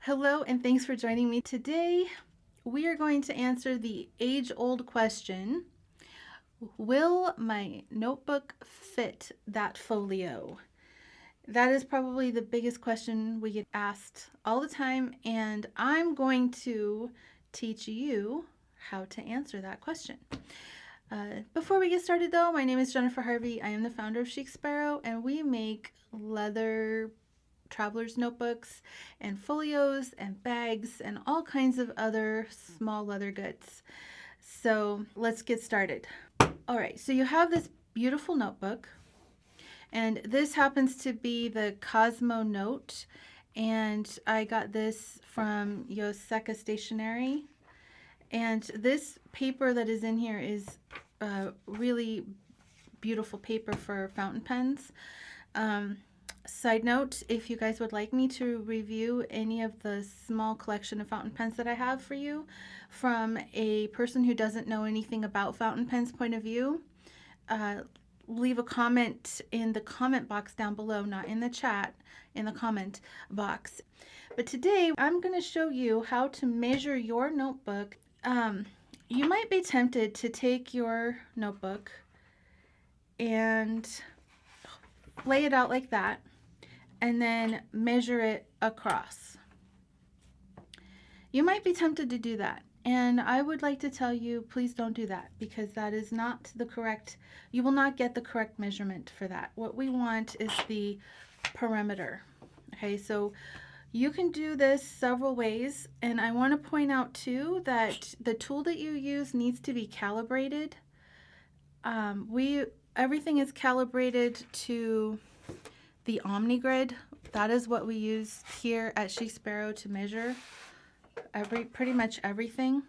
Hello, and thanks for joining me today. We are going to answer the age-old question, will my notebook fit that folio? That is probably the biggest question we get asked all the time, and I'm going to teach you how to answer that question. Before we get started though, my name is Jennifer Harvey. I am the founder of Chic Sparrow, and we make leather traveler's notebooks and folios and bags and all kinds of other small leather goods. So let's get started. All right, so you have this beautiful notebook, and this happens to be the Cosmo Note, and I got this from Yoseka Stationery. And this paper that is in here is really beautiful paper for fountain pens. Side note, if you guys would like me to review any of the small collection of fountain pens that I have for you from a person who doesn't know anything about fountain pens point of view, leave a comment in the comment box down below, not in the chat, in the comment box. But today I'm going to show you how to measure your notebook. You might be tempted to take your notebook and lay it out like that and then measure it across. You might be tempted to do that, and I would like to tell you, please don't do that, because that is not the correct, you will not get the correct measurement for that. What we want is the perimeter. Okay, so you can do this several ways, and I want to point out too that the tool that you use needs to be calibrated. Everything is calibrated to the OmniGrid. That is what we use here at Chic Sparrow to measure pretty much everything.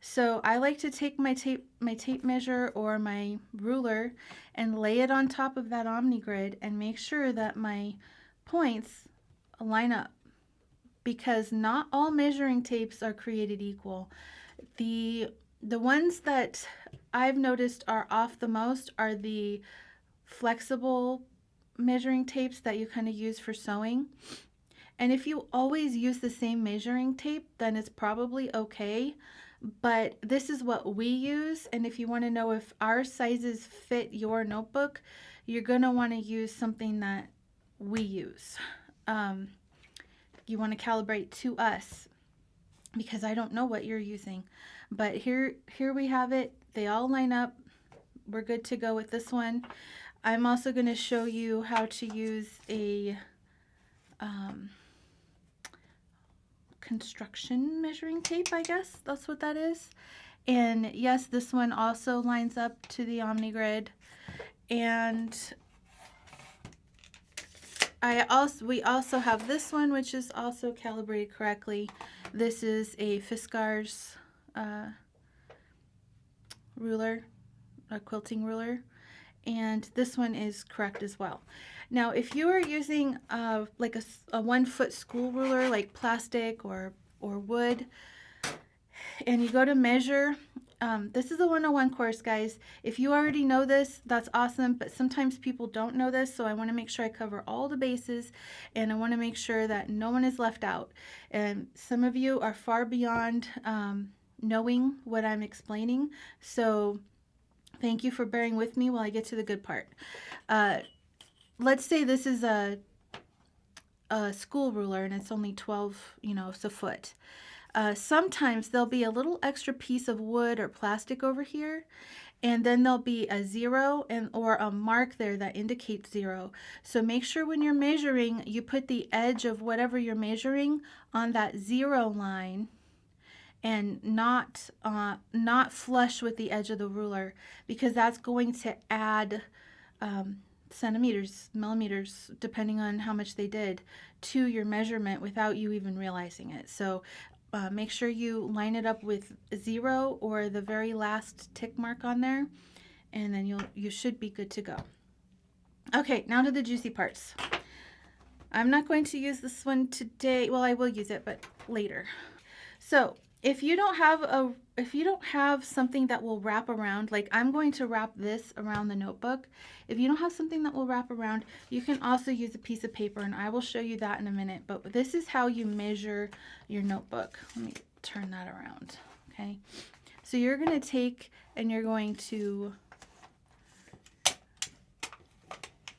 So I like to take my tape measure or my ruler and lay it on top of that OmniGrid and make sure that my points line up, because not all measuring tapes are created equal. The ones that I've noticed are off the most are the flexible measuring tapes that you kind of use for sewing. And if you always use the same measuring tape, then it's probably okay. But this is what we use, and if you want to know if our sizes fit your notebook, you're going to want to use something that we use. You want to calibrate to us, because I don't know what you're using. But here we have it. They all line up. We're good to go with this one. I'm also going to show you how to use a construction measuring tape, I guess that's what that is. And yes, this one also lines up to the OmniGrid. And we also have this one, which is also calibrated correctly. This is a Fiskars ruler, a quilting ruler, and this one is correct as well. Now, if you are using like a 1 foot school ruler, like plastic or wood, and you go to measure, this is a 101 course, guys. If you already know this, that's awesome, but sometimes people don't know this, so I want to make sure I cover all the bases, and I want to make sure that no one is left out. And some of you are far beyond knowing what I'm explaining, so thank you for bearing with me while I get to the good part. Let's say this is a school ruler and it's only 12, it's a foot. Sometimes there'll be a little extra piece of wood or plastic over here, and then there'll be a 0 or a mark there that indicates 0. So make sure when you're measuring, you put the edge of whatever you're measuring on that 0 line, and not flush with the edge of the ruler, because that's going to add centimeters, millimeters, depending on how much they did, to your measurement without you even realizing it. So make sure you line it up with 0 or the very last tick mark on there, and then you should be good to go. Okay, now to the juicy parts. I'm not going to use this one today. Well, I will use it, but later. So if you don't have something that will wrap around, like I'm going to wrap this around the notebook. If you don't have something that will wrap around, you can also use a piece of paper, and I will show you that in a minute. But this is how you measure your notebook. Let me turn that around. Okay. So you're going to take and you're going to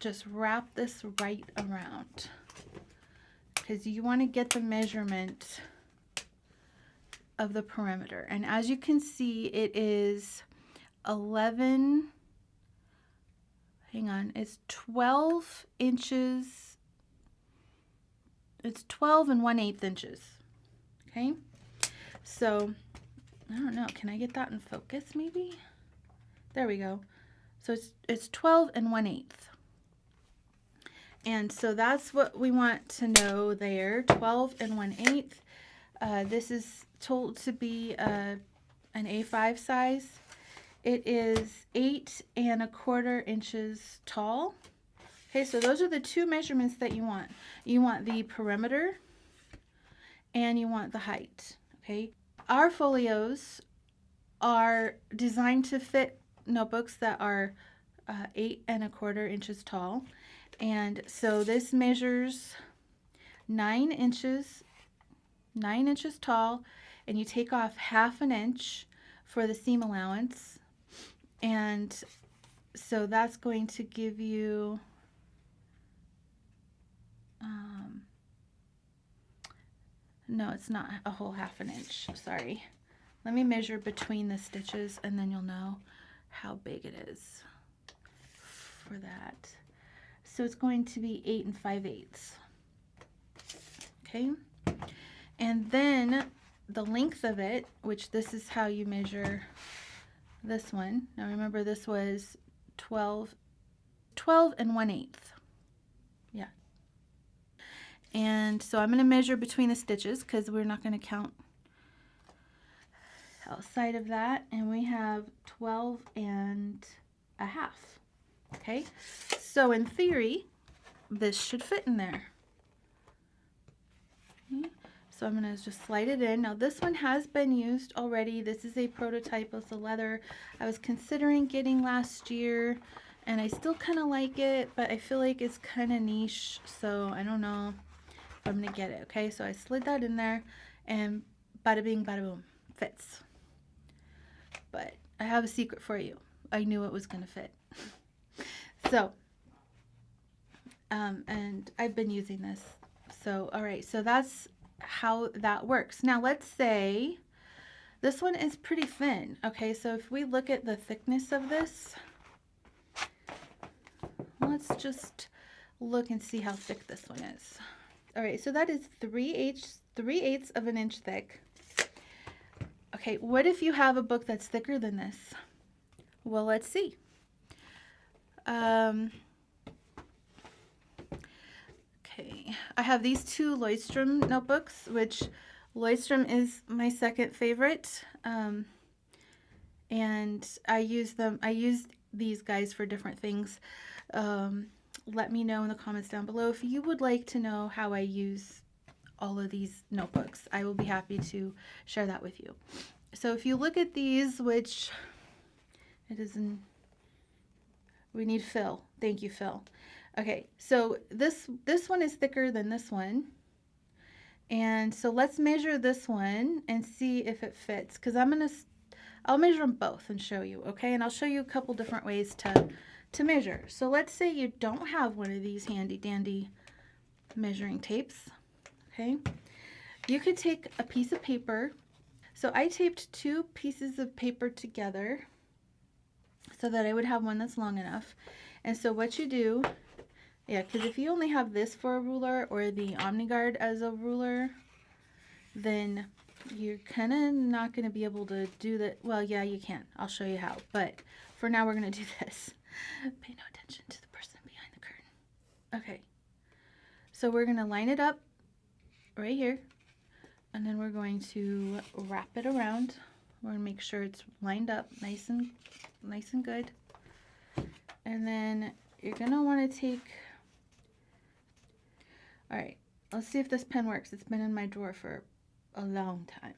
just wrap this right around, because you want to get the measurement of the perimeter. And as you can see, it is 11, hang on, it's 12 inches. It's 12 and 1/8 inches. Okay. So I don't know, can I get that in focus maybe? There we go. So it's 12 and 1/8. And so that's what we want to know there, 12 and 1/8. This is told to be an A5 size. It is 8 1/4 inches tall. Okay, so those are the two measurements that you want. You want the perimeter and you want the height. Okay, our folios are designed to fit notebooks that are 8 1/4 inches tall. And so this measures 9 inches tall, and you take off 1/2 inch for the seam allowance. And so that's going to give you no, it's not a whole 1/2 inch, sorry. Let me measure between the stitches and then you'll know how big it is for that. So it's going to be 8 5/8. Okay. And then the length of it, which this is how you measure this one. Now remember, this was 12 and 1/8. Yeah. And so I'm going to measure between the stitches because we're not going to count outside of that. And we have 12 and 1/2. Okay. So in theory, this should fit in there. Okay. So I'm going to just slide it in. Now this one has been used already. This is a prototype of the leather I was considering getting last year, and I still kind of like it, but I feel like it's kind of niche, so I don't know if I'm going to get it. Okay, so I slid that in there, and bada bing, bada boom, fits. But I have a secret for you. I knew it was going to fit. So, and I've been using this. So, all right, so that's how that works. Now let's say this one is pretty thin. Okay, so if we look at the thickness of this, let's just look and see how thick this one is. All right, so that is 3/8 of an inch thick. Okay, what if you have a book that's thicker than this? Well, let's see. Okay, I have these two Lloydstrom notebooks, which Lloydstrom is my second favorite, and I use these guys for different things. Let me know in the comments down below if you would like to know how I use all of these notebooks. I will be happy to share that with you. So if you look at these, which it is in, we need Phil. Thank you, Phil. Okay, so this one is thicker than this one. And so let's measure this one and see if it fits, because I'll measure them both and show you, okay? And I'll show you a couple different ways to measure. So let's say you don't have one of these handy dandy measuring tapes, okay? You could take a piece of paper. So I taped 2 pieces of paper together so that I would have one that's long enough. And so what you do, yeah, because if you only have this for a ruler or the OmniGuard as a ruler, then you're kind of not going to be able to do that. Well, yeah, you can. I'll show you how. But for now, we're going to do this. Pay no attention to the person behind the curtain. Okay. So we're going to line it up right here. And then we're going to wrap it around. We're going to make sure it's lined up nice and good. And then you're going to want to take... All right, let's see if this pen works. It's been in my drawer for a long time.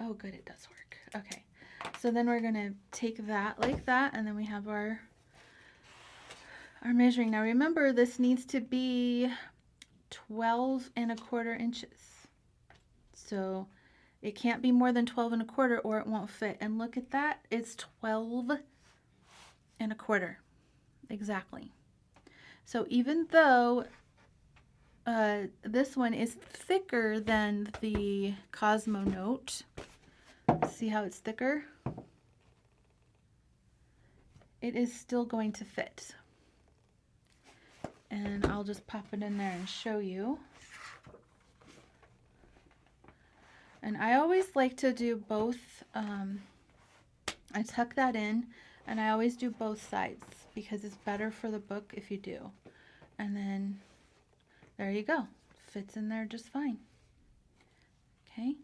Oh, good, it does work. Okay, so then we're gonna take that like that, and then we have our measuring. Now remember, this needs to be 12¼ inches. So it can't be more than 12¼ or it won't fit. And look at that, it's 12¼ exactly. So even though this one is thicker than the Cosmo Note, see how it's thicker? It is still going to fit. And I'll just pop it in there and show you. And I always like to do both. I tuck that in, and I always do both sides because it's better for the book if you do. And then there you go. Fits in there just fine. Okay.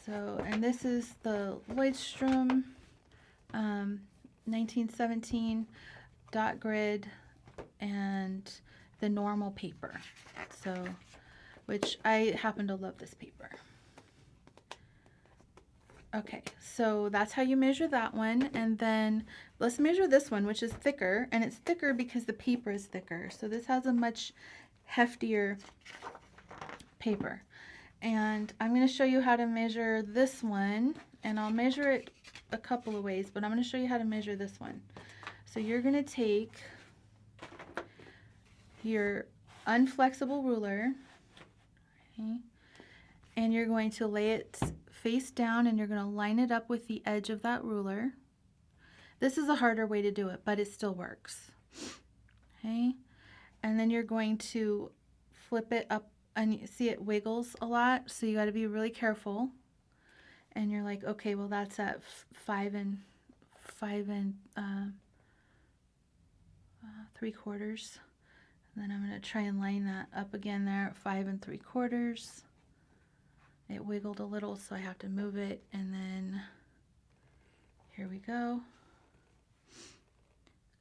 So, and this is the Lloydstrom 1917 dot grid and the normal paper. So, which I happen to love this paper. Okay, so that's how you measure that one. And then let's measure this one, which is thicker. And it's thicker because the paper is thicker. So this has a much heftier paper. And I'm going to show you how to measure this one. And I'll measure it a couple of ways, but I'm going to show you how to measure this one. So you're going to take your unflexible ruler, okay, and you're going to lay it face down, and you're going to line it up with the edge of that ruler. This is a harder way to do it, but it still works. Okay, and then you're going to flip it up, and you see it wiggles a lot, so you got to be really careful. And you're like, okay, well that's at 5 3/4. And then I'm going to try and line that up again there at 5 3/4. It wiggled a little, so I have to move it, and then here we go.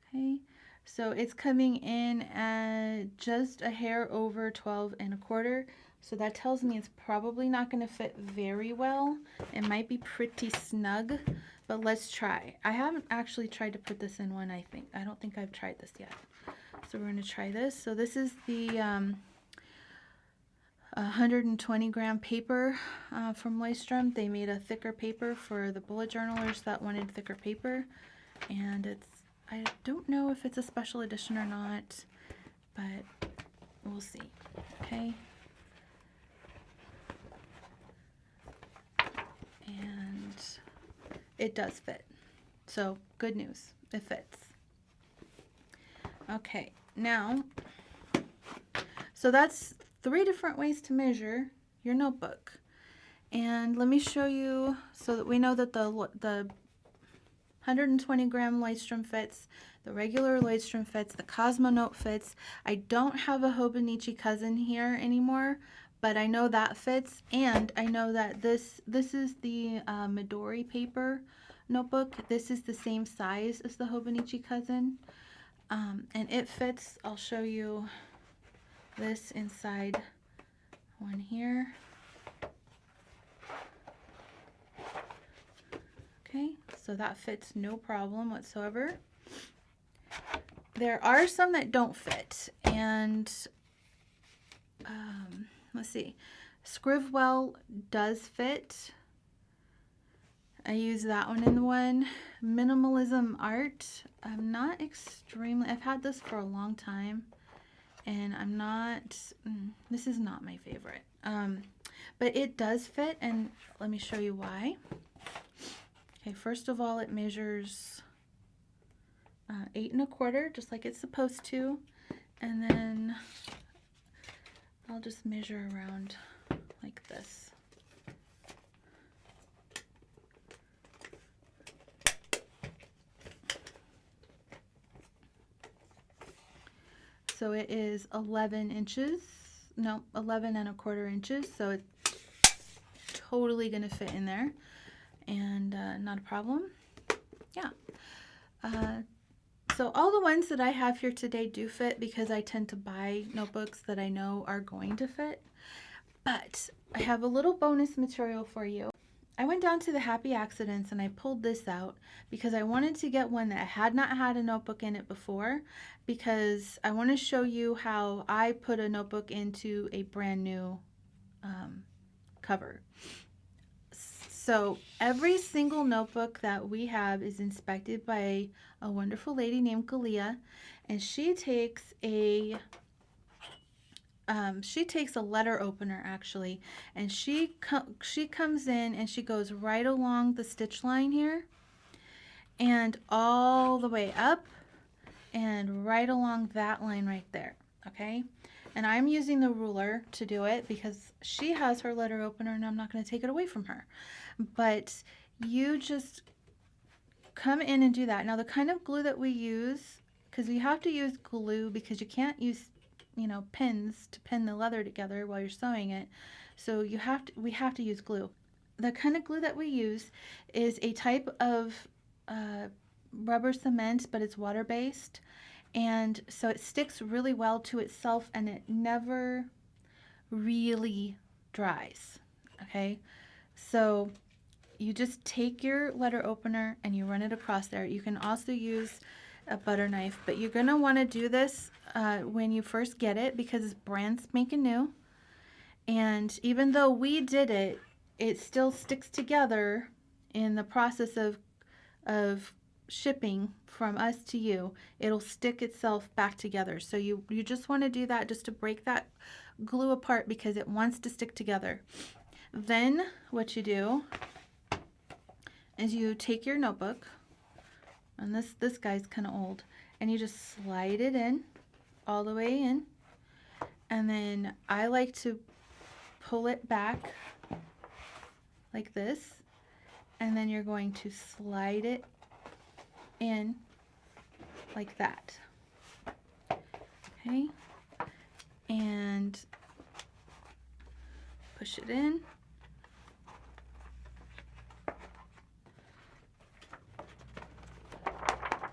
Okay, so it's coming in at just a hair over 12¼ So that tells me it's probably not going to fit very well. It might be pretty snug, but let's try. I haven't actually tried to put this in one, I don't think I've tried this yet. So we're going to try this. So this is the 120 gram paper from Lloydstrom. They made a thicker paper for the bullet journalers that wanted thicker paper. And it's, I don't know if it's a special edition or not, but we'll see. Okay. And it does fit. So good news, it fits. Okay, now, so that's 3 different ways to measure your notebook. And let me show you so that we know that the 120 gram Lloydstrom fits, the regular Lloydstrom fits, the Cosmo Note fits. I don't have a Hobonichi Cousin here anymore, but I know that fits, and I know that this is the Midori paper notebook. This is the same size as the Hobonichi Cousin, and it fits. I'll show you this inside one here. Okay, so that fits no problem whatsoever. There are some that don't fit, and let's see, Scrivwell does fit. I use that one in the one. Minimalism Art, I'm not extremely, I've had this for a long time, and I'm not, this is not my favorite. But it does fit, and let me show you why. Okay, first of all, it measures 8 1/4, just like it's supposed to. And then I'll just measure around like this. So it is 11 inches, no, 11 1/4 inches. So it's totally gonna fit in there, and not a problem. Yeah. So all the ones that I have here today do fit because I tend to buy notebooks that I know are going to fit. But I have a little bonus material for you. I went down to the Happy Accidents and I pulled this out because I wanted to get one that had not had a notebook in it before, because I want to show you how I put a notebook into a brand new cover. So every single notebook that we have is inspected by a wonderful lady named Galia, and she takes a letter opener actually, and she comes in and she goes right along the stitch line here and all the way up and right along that line right there. Okay, and I'm using the ruler to do it because she has her letter opener and I'm not going to take it away from her. But you just come in and do that. Now the kind of glue that we use, because you have to use glue because you can't use pins to pin the leather together while you're sewing it. So we have to use glue. The kind of glue that we use is a type of rubber cement, but it's water-based. And so it sticks really well to itself and it never really dries. Okay, so you just take your letter opener and you run it across there. You can also use a butter knife, but you're going to want to do this when you first get it because it's brand spanking new. And even though we did it, it still sticks together in the process of shipping from us to you. It'll stick itself back together. So you just want to do that just to break that glue apart because it wants to stick together. Then what you do is you take your notebook, and this guy's kind of old, and you just slide it in all the way in, and then I like to pull it back like this, and then you're going to slide it in like that. Okay, and push it in.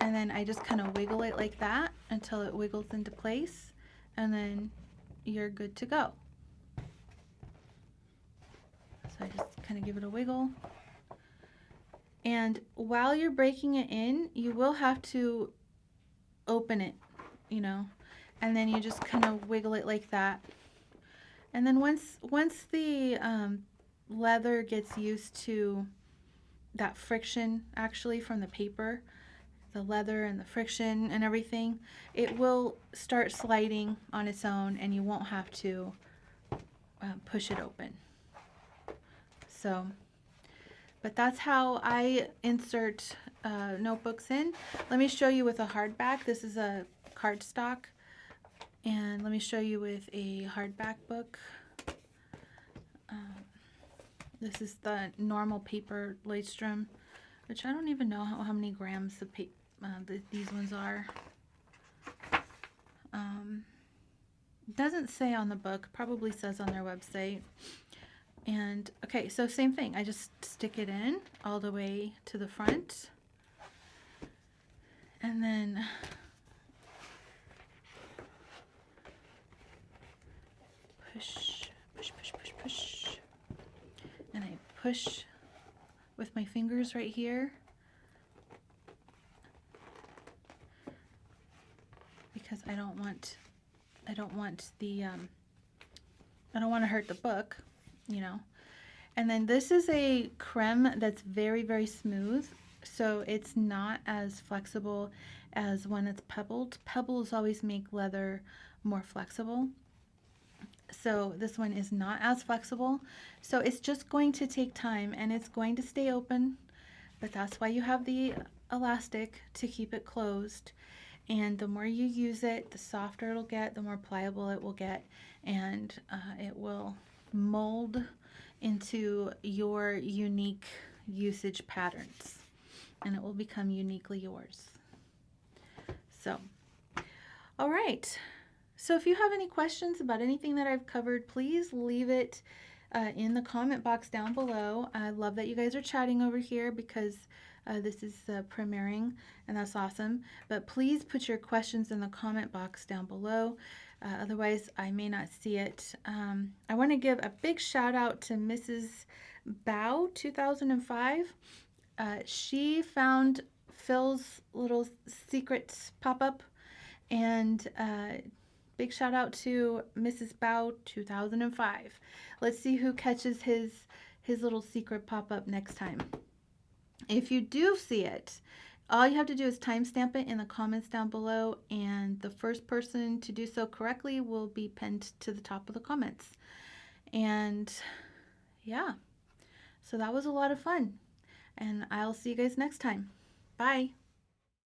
And then I just kind of wiggle it like that until it wiggles into place, and then you're good to go. So I just kind of give it a wiggle. And while you're breaking it in, you will have to open it, and then you just kind of wiggle it like that. And then once the leather gets used to that friction actually from the paper, the leather and the friction and everything, it will start sliding on its own and you won't have to push it open. So, but that's how I insert notebooks in. Let me show you with a hardback. This is a cardstock, and let me show you with a hardback book. This is the normal paper Leitstrom, which I don't even know how many grams of paper these ones are. Doesn't say on the book, probably says on their website. And okay, so same thing, I just stick it in all the way to the front, and then push, push, push, push, push, and I push with my fingers right here because I don't want to hurt the book, And then this is a creme that's very, very smooth, so it's not as flexible as when it's pebbled. Pebbles always make leather more flexible. So this one is not as flexible. So it's just going to take time and it's going to stay open, but that's why you have the elastic to keep it closed. And the more you use it, the softer it'll get, the more pliable it will get, and it will mold into your unique usage patterns, and it will become uniquely yours. So, all right. So if you have any questions about anything that I've covered, please leave it in the comment box down below. I love that you guys are chatting over here because this is premiering, and that's awesome. But please put your questions in the comment box down below. Otherwise, I may not see it. I want to give a big shout out to Mrs. Bow 2005. She found Phil's little secret pop-up, and big shout out to Mrs. Bow 2005. Let's see who catches his little secret pop-up next time. If you do see it, all you have to do is timestamp it in the comments down below, and the first person to do so correctly will be pinned to the top of the comments. And yeah, so that was a lot of fun, and I'll see you guys next time. Bye.